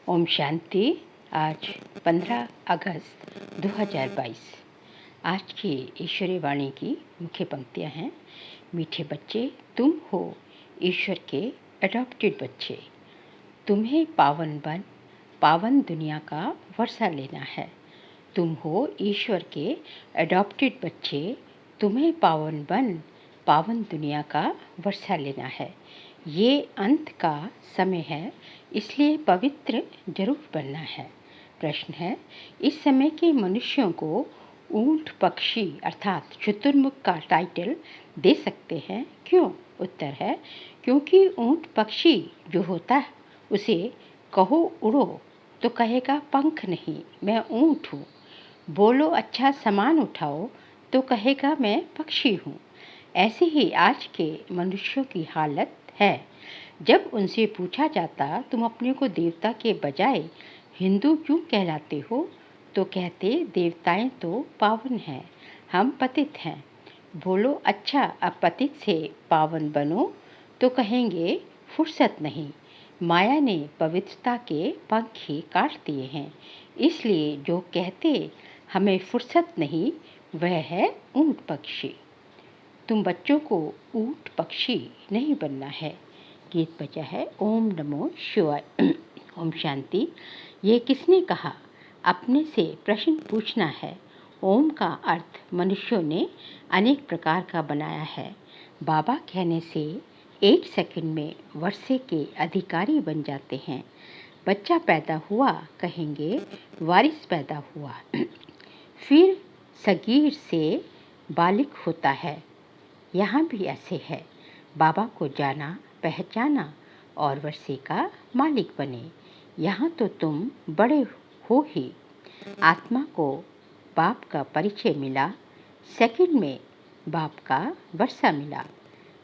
ओम शांति। आज 15 अगस्त 2022। आज की ईश्वरी वाणी की मुख्य पंक्तियाँ हैं। मीठे बच्चे, तुम हो ईश्वर के अडॉप्टेड बच्चे। तुम्हें पावन दुनिया का वर्षा लेना है। तुम हो ईश्वर के अडॉप्टेड बच्चे। तुम्हें पावन दुनिया का वर्षा लेना है। ये अंत का समय है, इसलिए पवित्र जरूर बनना है। प्रश्न है, इस समय के मनुष्यों को ऊंट पक्षी अर्थात शुतुरमुर्ग का टाइटल दे सकते हैं, क्यों? उत्तर है, क्योंकि ऊंट पक्षी जो होता है उसे कहो उड़ो तो कहेगा पंख नहीं, मैं ऊंट हूँ। बोलो अच्छा सामान उठाओ तो कहेगा मैं पक्षी हूँ। ऐसे ही आज के मनुष्यों की हालत है। जब उनसे पूछा जाता तुम अपने को देवता के बजाय हिंदू क्यों कहलाते हो, तो कहते देवताएं तो पावन हैं, हम पतित हैं। बोलो अच्छा अब पतित से पावन बनो तो कहेंगे फुर्सत नहीं, माया ने पवित्रता के पंख ही काट दिए हैं। इसलिए जो कहते हमें फुर्सत नहीं, वह है ऊंट पक्षी। तुम बच्चों को ऊंट पक्षी नहीं बनना है। गीत बजा है ओम नमो शिवाय। ओम शांति। ये किसने कहा? अपने से प्रश्न पूछना है। ओम का अर्थ मनुष्यों ने अनेक प्रकार का बनाया है। बाबा कहने से 1 सेकंड में वर्षे के अधिकारी बन जाते हैं। बच्चा पैदा हुआ कहेंगे वारिस पैदा हुआ। फिर सगीर से बालिक होता है। यहाँ भी ऐसे है, बाबा को जाना पहचाना और वर्षे का मालिक बने। यहाँ तो तुम बड़े हो ही। आत्मा को बाप का परिचय मिला, सेकंड में बाप का वर्षा मिला।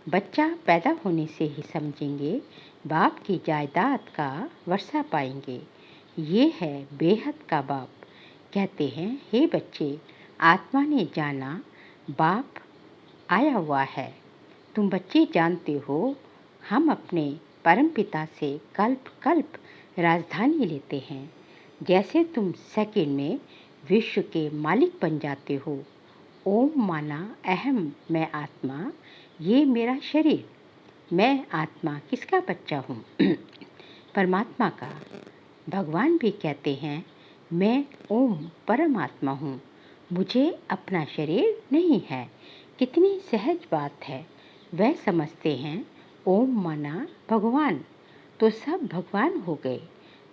बच्चा पैदा होने से ही समझेंगे बाप की जायदाद का वर्षा पाएंगे। ये है बेहद का बाप। कहते हैं, हे बच्चे, आत्मा ने जाना बाप आया हुआ है। तुम बच्चे जानते हो, हम अपने परमपिता से कल्प कल्प राजधानी लेते हैं। जैसे तुम सेकंड में विश्व के मालिक बन जाते हो। ओम माना अहम मैं आत्मा, ये मेरा शरीर। मैं आत्मा किसका बच्चा हूँ? परमात्मा का। भगवान भी कहते हैं, मैं ओम परमात्मा हूँ, मुझे अपना शरीर नहीं है। कितनी सहज बात है। वह समझते हैं ओम माना भगवान, तो सब भगवान हो गए।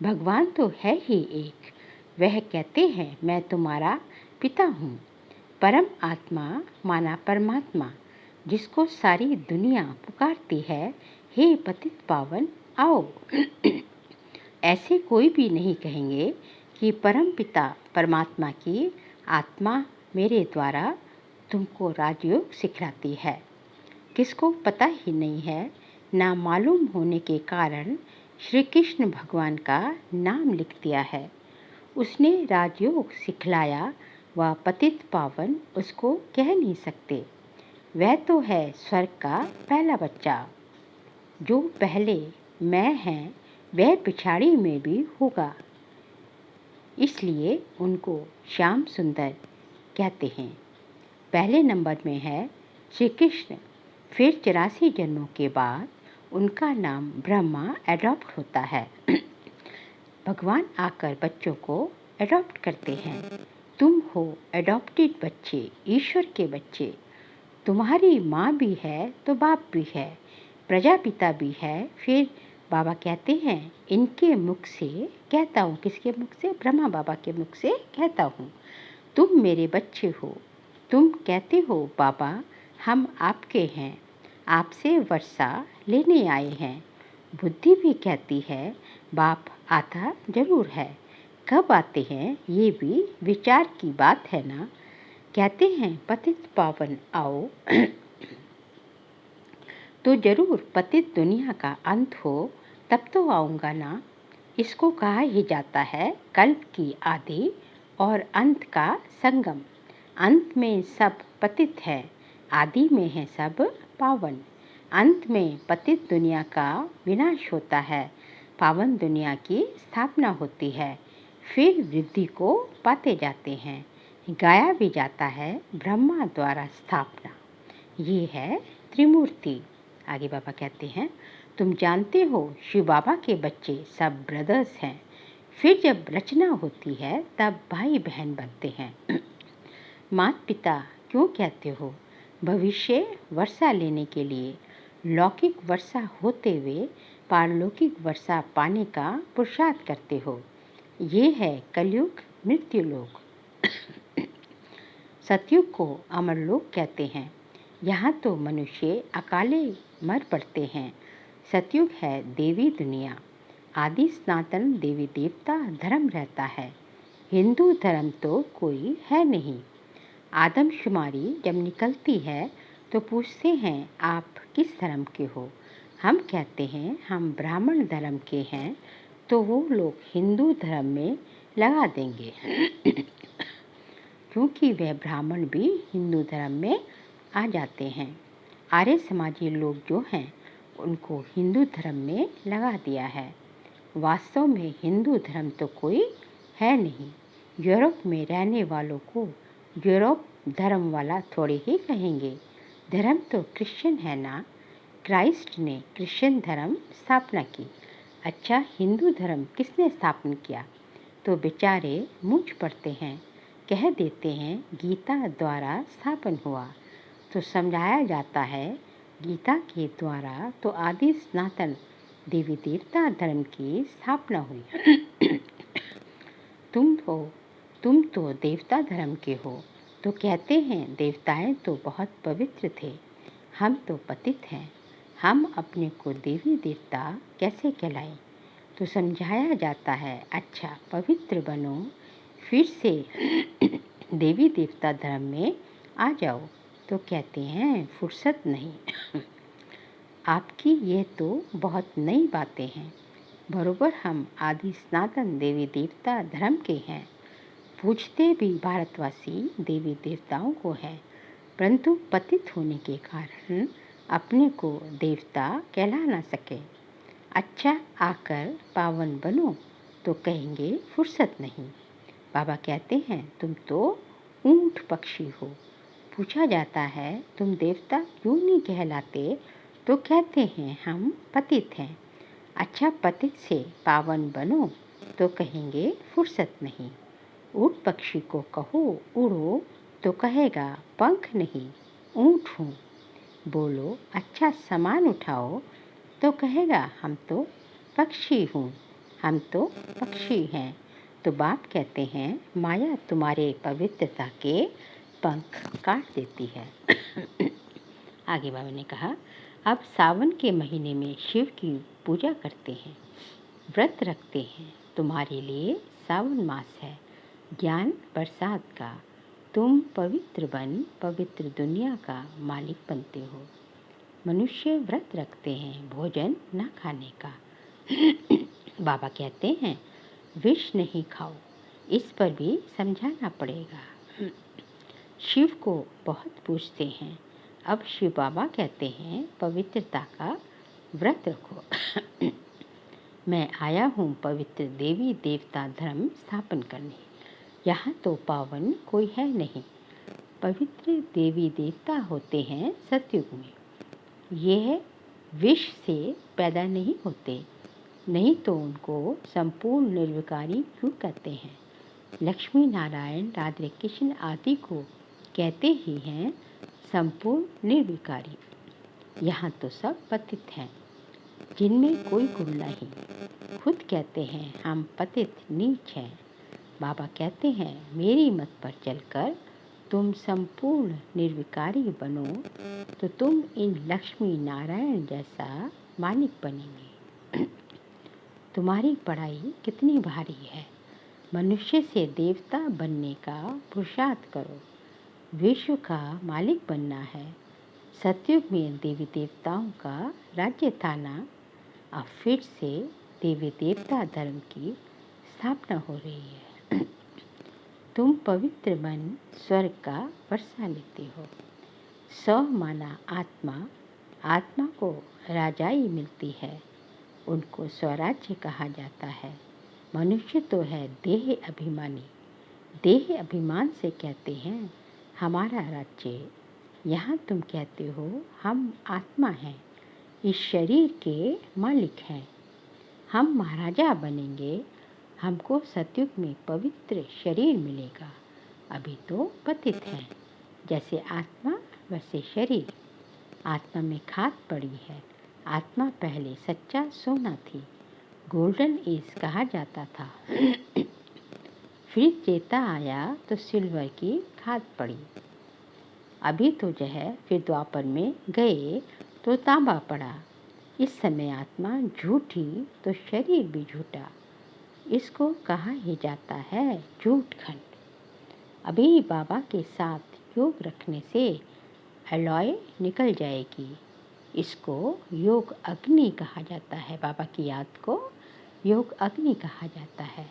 भगवान तो है ही एक। वह कहते हैं मैं तुम्हारा पिता हूँ। परम आत्मा माना परमात्मा, जिसको सारी दुनिया पुकारती है, हे पतित पावन आओ। ऐसे कोई भी नहीं कहेंगे कि परम पिता परमात्मा की आत्मा मेरे द्वारा तुमको राजयोग सिखलाती है। किसको पता ही नहीं है, ना मालूम होने के कारण श्री कृष्ण भगवान का नाम लिख दिया है। उसने राजयोग सिखलाया, वह पतित पावन उसको कह नहीं सकते। वह तो है स्वर्ग का पहला बच्चा। जो पहले मैं है, वह पिछाड़ी में भी होगा। इसलिए उनको श्याम सुंदर कहते हैं। पहले नंबर में है श्री कृष्ण। फिर 84 जन्मों के बाद उनका नाम ब्रह्मा एडॉप्ट होता है। भगवान आकर बच्चों को एडॉप्ट करते हैं। तुम हो एडॉप्टेड बच्चे, ईश्वर के बच्चे। तुम्हारी माँ भी है तो बाप भी है, प्रजापिता भी है। फिर बाबा कहते हैं, इनके मुख से कहता हूँ। किसके मुख से? ब्रह्मा बाबा के मुख से कहता हूँ, तुम मेरे बच्चे हो। तुम कहते हो बाबा हम आपके हैं, आपसे वर्षा लेने आए हैं। बुद्धि भी कहती है बाप आता जरूर है। कब आते हैं ये भी विचार की बात है ना। कहते हैं पतित पावन आओ तो जरूर पतित दुनिया का अंत हो, तब तो आऊँगा ना। इसको कहा ही जाता है कल्प की आदि और अंत का संगम। अंत में सब पतित है, आदि में है सब पावन। अंत में पतित दुनिया का विनाश होता है, पावन दुनिया की स्थापना होती है, फिर वृद्धि को पाते जाते हैं। गाया भी जाता है ब्रह्मा द्वारा स्थापना, ये है त्रिमूर्ति। आगे बाबा कहते हैं, तुम जानते हो शिव बाबा के बच्चे सब ब्रदर्स हैं, फिर जब रचना होती है तब भाई बहन बनते हैं। माता पिता क्यों कहते हो? भविष्य वर्षा लेने के लिए लौकिक वर्षा होते हुए पारलौकिक वर्षा पाने का पुरुषार्थ करते हो। ये है कलयुग मृत्युलोक। सतयुग को अमरलोक कहते हैं। यहाँ तो मनुष्य अकाले मर पड़ते हैं। सतयुग है देवी दुनिया। आदि सनातन देवी देवता धर्म रहता है। हिंदू धर्म तो कोई है नहीं। आदमशुमारी जब निकलती है तो पूछते हैं आप किस धर्म के हो? हम कहते हैं हम ब्राह्मण धर्म के हैं, तो वो लोग हिंदू धर्म में लगा देंगे क्योंकि वह ब्राह्मण भी हिंदू धर्म में आ जाते हैं। आर्य समाजी लोग जो हैं उनको हिंदू धर्म में लगा दिया है। वास्तव में हिंदू धर्म तो कोई है नहीं। यूरोप में रहने वालों को यूरोप धर्म वाला थोड़े ही कहेंगे। धर्म तो क्रिश्चियन है ना। क्राइस्ट ने क्रिश्चियन धर्म स्थापना की। अच्छा, हिंदू धर्म किसने स्थापना किया? तो बेचारे मूंझ पड़ते हैं, कह देते हैं गीता द्वारा स्थापन हुआ। तो समझाया जाता है गीता के द्वारा तो आदि सनातन देवी देवता धर्म की स्थापना हुई। तुम तो देवता धर्म के हो, तो कहते हैं देवताएं तो बहुत पवित्र थे, हम तो पतित हैं, हम अपने को देवी देवता कैसे कहलाएं? तो समझाया जाता है अच्छा पवित्र बनो, फिर से देवी देवता धर्म में आ जाओ। तो कहते हैं फुर्सत नहीं आपकी ये तो बहुत नई बातें हैं। बरोबर हम आदि सनातन देवी देवता धर्म के हैं। पूजते भी भारतवासी देवी देवताओं को है, परंतु पतित होने के कारण अपने को देवता कहला ना सके। अच्छा आकर पावन बनो, तो कहेंगे फुर्सत नहीं। बाबा कहते हैं तुम तो ऊंट पक्षी हो। पूछा जाता है तुम देवता क्यों नहीं कहलाते? तो कहते हैं हम पतित हैं। अच्छा पतित से पावन बनो, तो कहेंगे फुर्सत नहीं। ऊंट पक्षी को कहो उड़ो, तो कहेगा पंख नहीं, ऊंट हूँ। बोलो अच्छा सामान उठाओ, तो कहेगा हम तो पक्षी हूँ, हम तो पक्षी हैं। तो बाप कहते हैं माया तुम्हारे पवित्रता के पंख काट देती है। आगे बाबा ने कहा अब सावन के महीने में शिव की पूजा करते हैं, व्रत रखते हैं। तुम्हारे लिए सावन मास है, ज्ञान प्रसाद का। तुम पवित्र बन पवित्र दुनिया का मालिक बनते हो। मनुष्य व्रत रखते हैं भोजन न खाने का। बाबा कहते हैं विष नहीं खाओ, इस पर भी समझाना पड़ेगा। शिव को बहुत पूजते हैं। अब शिव बाबा कहते हैं पवित्रता का व्रत रखो। मैं आया हूँ पवित्र देवी देवता धर्म स्थापन करने। यहाँ तो पावन कोई है नहीं। पवित्र देवी देवता होते हैं सतयुग में। यह विष से पैदा नहीं होते, नहीं तो उनको संपूर्ण निर्विकारी क्यों कहते हैं? लक्ष्मी नारायण राधे कृष्ण आदि को कहते ही हैं संपूर्ण निर्विकारी। यहाँ तो सब पतित हैं, जिनमें कोई गुण नहीं। खुद कहते हैं हम पतित नीच हैं। बाबा कहते हैं मेरी मत पर चलकर तुम संपूर्ण निर्विकारी बनो, तो तुम इन लक्ष्मी नारायण जैसा मालिक बनेंगे। तुम्हारी पढ़ाई कितनी भारी है। मनुष्य से देवता बनने का पुरुषार्थ करो। विश्व का मालिक बनना है। सतयुग में देवी देवताओं का राज्य था ना। अब फिर से देवी देवता धर्म की स्थापना हो रही है। तुम पवित्र मन स्वर्ग का वर्षा लेते हो। स्व माना आत्मा, आत्मा को राजाई मिलती है। उनको स्वराज्य कहा जाता है। मनुष्य तो है देह अभिमानी, देह अभिमान से कहते हैं हमारा राज्य। यहाँ तुम कहते हो हम आत्मा हैं, इस शरीर के मालिक हैं, हम महाराजा बनेंगे, हमको सतयुग में पवित्र शरीर मिलेगा। अभी तो पतित हैं, जैसे आत्मा वैसे शरीर। आत्मा में खाद पड़ी है। आत्मा पहले सच्चा सोना थी, गोल्डन एज कहा जाता था। फिर त्रेता आया तो सिल्वर की खाद पड़ी। अभी तो जो है फिर द्वापर में गए तो तांबा पड़ा। इस समय आत्मा झूठी तो शरीर भी झूठा। इसको कहा ही जाता है झूठ खंड। अभी बाबा के साथ योग रखने से अलॉय निकल जाएगी। इसको योग अग्नि कहा जाता है। बाबा की याद को योग अग्नि कहा जाता है।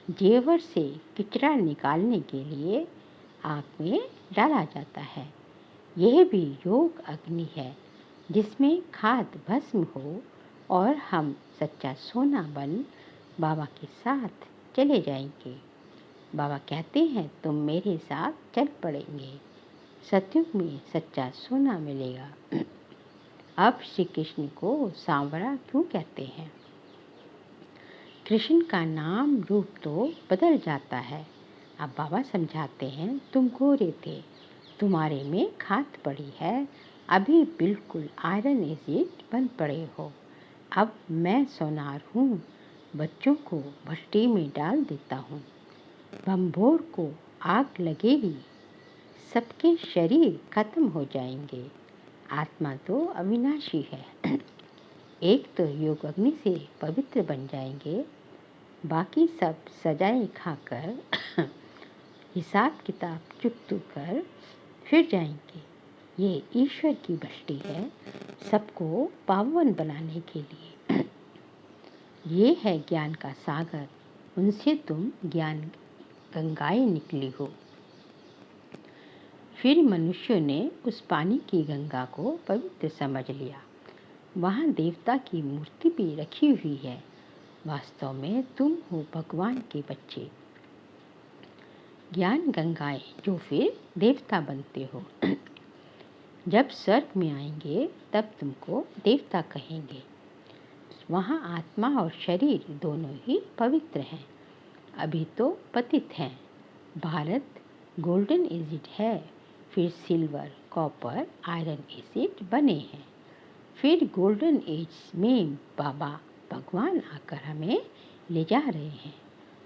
जेवर से कचरा निकालने के लिए आग में डाला जाता है। यह भी योग अग्नि है, जिसमें खाद भस्म हो और हम सच्चा सोना बन बाबा के साथ चले जाएंगे। बाबा कहते हैं तुम मेरे साथ चल पड़ेंगे, सतयुग में सच्चा सोना मिलेगा। अब श्री कृष्ण को सांवरा क्यों कहते हैं? कृष्ण का नाम रूप तो बदल जाता है। अब बाबा समझाते हैं तुम गोरे थे, तुम्हारे में खाद पड़ी है, अभी बिल्कुल आयरन एसिड बन पड़े हो। अब मैं सोनार हूँ, बच्चों को भट्टी में डाल देता हूँ। बम्भोर को आग लगेगी, सबके शरीर खत्म हो जाएंगे। आत्मा तो अविनाशी है। एक तो योग अग्नि से पवित्र बन जाएंगे, बाकी सब सजाएं खाकर हिसाब किताब चुकतू कर फिर जाएंगे। ये ईश्वर की भट्टी है, सबको पावन बनाने के लिए। ये है ज्ञान का सागर, उनसे तुम ज्ञान गंगाएं निकली हो। फिर मनुष्य ने उस पानी की गंगा को पवित्र समझ लिया। वहाँ देवता की मूर्ति भी रखी हुई है। वास्तव में तुम हो भगवान के बच्चे, ज्ञान गंगाएं जो फिर देवता बनते हो। जब स्वर्ग में आएंगे तब तुमको देवता कहेंगे। वहाँ आत्मा और शरीर दोनों ही पवित्र हैं। अभी तो पतित हैं। भारत गोल्डन एसिड है, फिर सिल्वर, कॉपर, आयरन एसिड बने हैं। फिर गोल्डन एज में बाबा भगवान आकर हमें ले जा रहे हैं।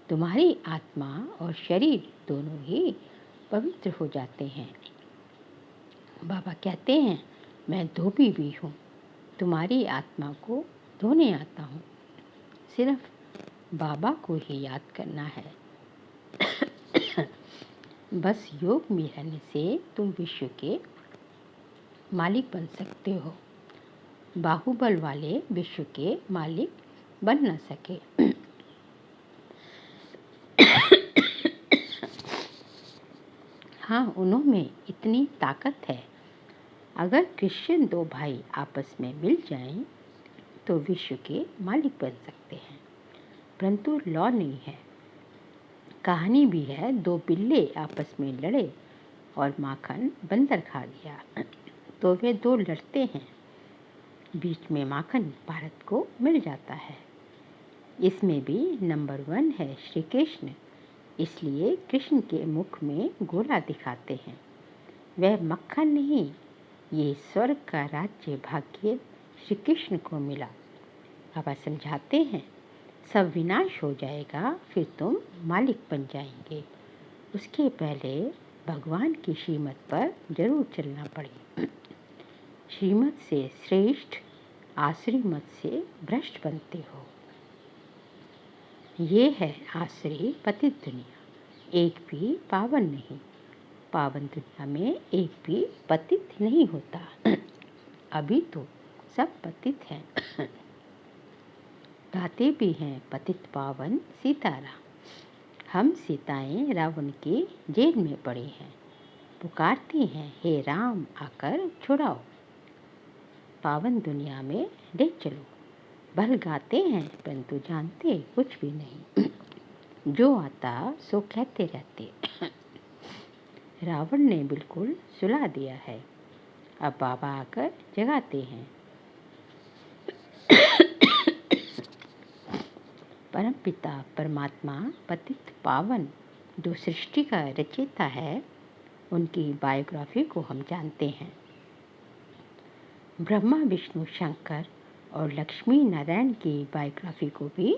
तुम्हारी आत्मा और शरीर दोनों ही पवित्र हो जाते हैं। बाबा कहते हैं मैं धोबी भी हूँ, तुम्हारी आत्मा को धोने आता हूँ। सिर्फ बाबा को ही याद करना है। बस योग में रहने से तुम विश्व के मालिक बन सकते हो। बाहुबल वाले विश्व के मालिक बन न सके। हाँ, उन्होंने इतनी ताकत है। अगर क्रिश्चियन दो भाई आपस में मिल जाएं तो विश्व के मालिक बन सकते हैं, परंतु लॉ नहीं है। कहानी भी है, दो बिल्ले आपस में लड़े और माखन बंदर खा गया। तो वे दो लड़ते हैं, बीच में माखन भारत को मिल जाता है। इसमें भी नंबर 1 है श्री कृष्ण, इसलिए कृष्ण के मुख में गोला दिखाते हैं। वह मक्खन नहीं, ये स्वर्ग का राज्य भाग्य श्री कृष्ण को मिला। बाबा समझाते हैं सब विनाश हो जाएगा, फिर तुम मालिक बन जाएंगे। उसके पहले भगवान की श्रीमत पर जरूर चलना पड़े। श्रीमत से श्रेष्ठ, आश्रीमत से भ्रष्ट बनते हो। ये है आश्री पतित दुनिया, एक भी पावन नहीं। पावन दुनिया में एक भी पतित नहीं होता। अभी तो सब पतित हैं। गाते भी हैं पतित पावन सीताराम। हम सीताएं रावण की जेल में पड़े हैं, पुकारती हैं हे राम आकर छुड़ाओ, पावन दुनिया में ले चलो। भल गाते हैं परंतु जानते कुछ भी नहीं। जो आता सो कहते रहते। रावण ने बिल्कुल सुला दिया है। अब बाबा आकर जगाते हैं। परमपिता परमात्मा पतित पावन जो सृष्टि का रचयिता है, उनकी बायोग्राफी को हम जानते हैं। ब्रह्मा विष्णु शंकर और लक्ष्मी नारायण की बायोग्राफी को भी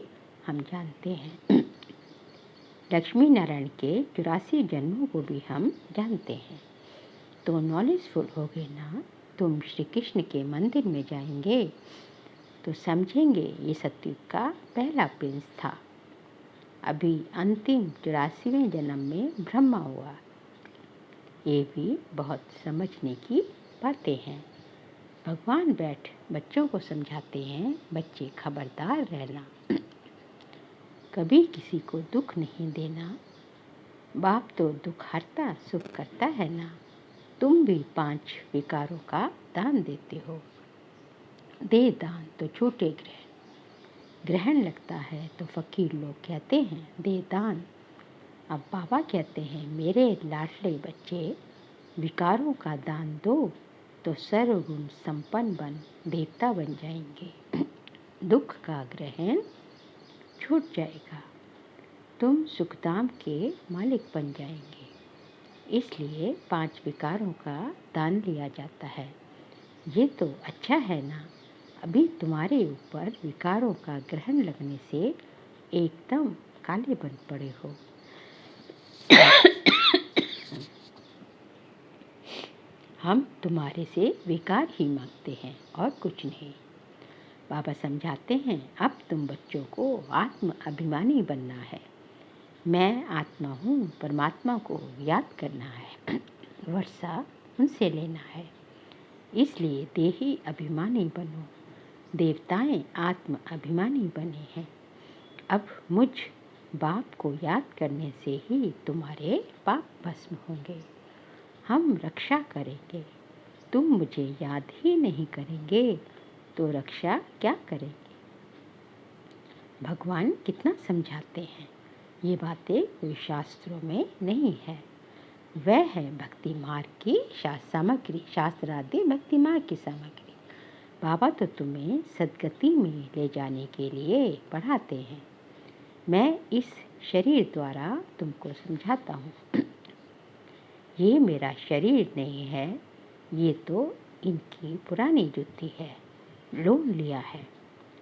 हम जानते हैं। लक्ष्मी नारायण के 84 जन्मों को भी हम जानते हैं। तो नॉलेजफुल हो गए ना। तुम श्री कृष्ण के मंदिर में जाएंगे तो समझेंगे ये सतयुग का पहला प्रिंस था। अभी अंतिम 84वें जन्म में ब्रह्मा हुआ। ये भी बहुत समझने की बातें हैं। भगवान बैठ बच्चों को समझाते हैं, बच्चे खबरदार रहना, कभी किसी को दुख नहीं देना। बाप तो दुख हरता सुख करता है ना। तुम भी 5 विकारों का दान देते हो। दे दान तो छूटे ग्रहण लगता है तो फकीर लोग कहते हैं दे दान। अब बाबा कहते हैं मेरे लाडले बच्चे, विकारों का दान दो तो सर्वगुण संपन्न बन देवता बन जाएंगे। दुख का ग्रहण छूट जाएगा, तुम सुखधाम के मालिक बन जाएंगे। इसलिए 5 विकारों का दान लिया जाता है। ये तो अच्छा है ना। अभी तुम्हारे ऊपर विकारों का ग्रहण लगने से एकदम काले बन पड़े हो। हम तुम्हारे से विकार ही मांगते हैं और कुछ नहीं। बाबा समझाते हैं अब तुम बच्चों को आत्म अभिमानी बनना है। मैं आत्मा हूँ, परमात्मा को याद करना है, वर्षा उनसे लेना है। इसलिए देही अभिमानी बनो। देवताएं आत्म अभिमानी बने हैं। अब मुझ बाप को याद करने से ही तुम्हारे पाप भस्म होंगे। हम रक्षा करेंगे। तुम मुझे याद ही नहीं करेंगे तो रक्षा क्या करेंगे। भगवान कितना समझाते हैं। ये बातें कोई शास्त्रों में नहीं है। वह है भक्ति मार्ग की सामग्री, शास्त्रादि भक्ति मार्ग की सामग्री। बाबा तो तुम्हें सद्गति में ले जाने के लिए पढ़ाते हैं। मैं इस शरीर द्वारा तुमको समझाता हूँ। ये मेरा शरीर नहीं है, ये तो इनकी पुरानी जुत्ती है, लोन लिया है।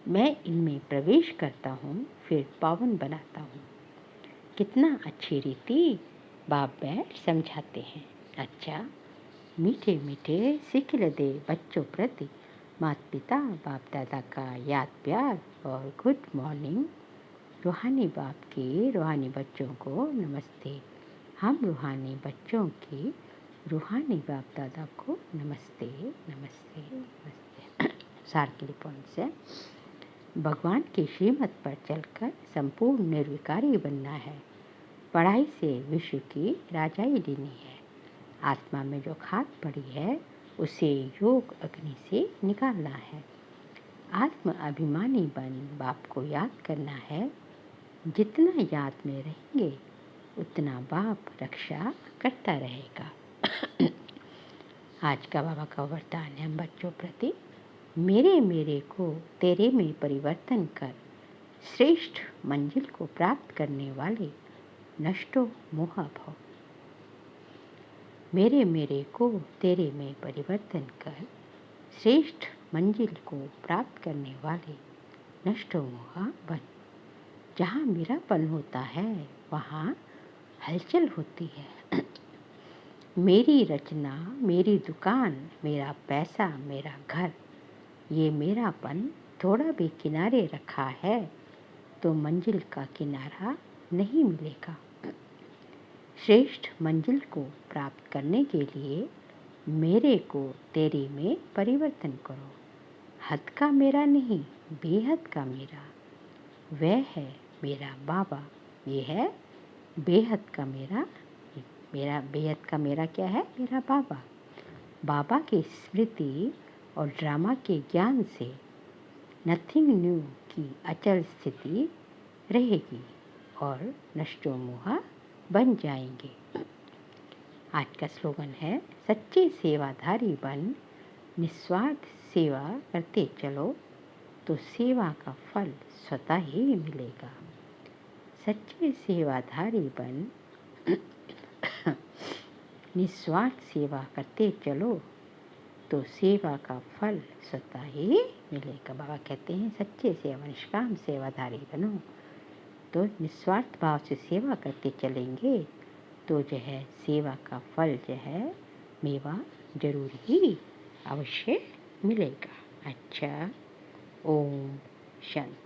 मैं इनमें प्रवेश करता हूँ, फिर पावन बनाता हूँ। कितना अच्छी रीति बाप बैठ समझाते हैं। अच्छा, मीठे मीठे सिखल दे बच्चों प्रति माता पिता बाप दादा का याद प्यार और गुड मॉर्निंग। रूहानी बाप के रूहानी बच्चों को नमस्ते। हम रूहानी बच्चों की रूहानी बाप दादा को नमस्ते नमस्ते नमस्ते। सार्किलिपन से भगवान की श्रीमत पर चलकर संपूर्ण निर्विकारी बनना है। पढ़ाई से विश्व की राजाई लेनी है। आत्मा में जो खाक पड़ी है उसे योग अग्नि से निकालना है। आत्म अभिमानी बन बाप को याद करना है। जितना याद में रहेंगे उतना बाप रक्षा करता रहेगा। आज का बाबा का वरदान है हम बच्चों प्रति। मेरे मेरे को तेरे में परिवर्तन कर, श्रेष्ठ मंजिल को प्राप्त करने वाले नष्टो मोह भव। मेरे मेरे को तेरे में परिवर्तन कर, श्रेष्ठ मंजिल को प्राप्त करने वाले नष्टो मोह बन। जहाँ मेरापन होता है वहाँ हलचल होती है। मेरी रचना, मेरी दुकान, मेरा पैसा, मेरा घर, ये मेरापन थोड़ा भी किनारे रखा है तो मंजिल का किनारा नहीं मिलेगा। श्रेष्ठ मंजिल को प्राप्त करने के लिए मेरे को तेरे में परिवर्तन करो। हद का मेरा नहीं, बेहद का मेरा। वह है मेरा बाबा, ये है बेहद का मेरा। मेरा बेहद का मेरा क्या है? मेरा बाबा। बाबा की स्मृति और ड्रामा के ज्ञान से नथिंग न्यू की अचल स्थिति रहेगी और नष्टो मोहा बन जाएंगे। आज का स्लोगन है, सच्चे सेवाधारी बन, निस्वार्थ सेवा करते चलो तो सेवा का फल स्वतः ही मिलेगा। सच्चे सेवाधारी बन, निस्वार्थ सेवा करते चलो तो सेवा का फल स्वतः ही मिलेगा। बाबा कहते हैं, सच्चे सेवा निष्काम सेवाधारी बनो, तो निस्वार्थ भाव से सेवा करते चलेंगे तो जो है सेवा का फल जो है मेवा जरूर ही अवश्य मिलेगा। अच्छा, ओम शांति।